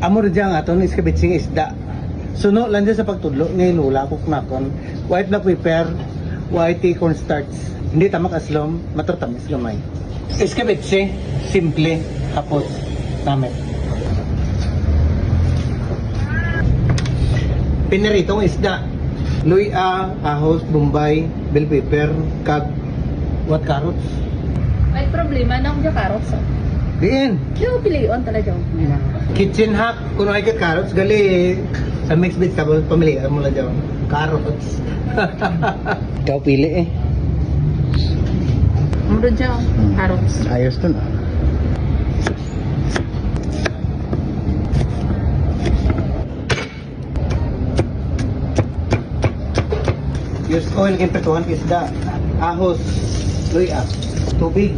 Amo rin dyan aton iskabitsing isda. Suno lang dyan sa pagtudlo ngay lula kuknakon. White black pepper, white cornstarch. Hindi tamak aslom, matratamis gamay. Iskabitsi, simple, hapos, namet. Pinaritong isda. Luya, ahos, bombay, bell pepper, kag, what carrots? May problema na akong carrots. Diin. Yung pilion talaga. Kitchen hack, kung ay carrots, gali sa mixed vegetable, pamilihan mo lang dyan. Carrots. Ikaw pili eh. Meron siya carrots. Ayos dun ah. Use oil kayong petuhan isda, ahos, luya, tubig,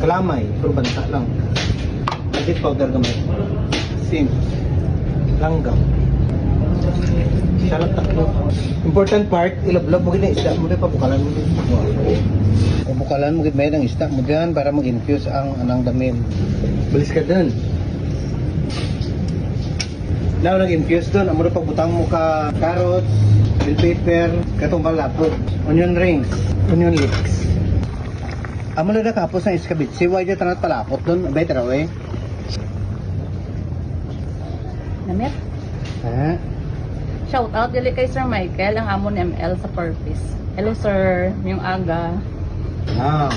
kalamay, puro banta lang. Magic powder gamay. Sim, langgam. Salap takbo. Important part, ilablob mo gina isda mo rin pabukalan mo rin. Pabukalan mo gina ng isda mo dyan para mag-infuse ang anang damin. Balis ka dun. Now nag-infuse dun, amo rin pagbutang mo ka carrots, bell pepper, katong balapod, onion rings, onion leeks. Amo rin nakapos ng iskabitsi, why dyan tanat palapot dun, better away. Namit? Ha? Shout out dili kay Sir Michael, ang amon ML sa Purpose. Hello sir, yung aga. Ah.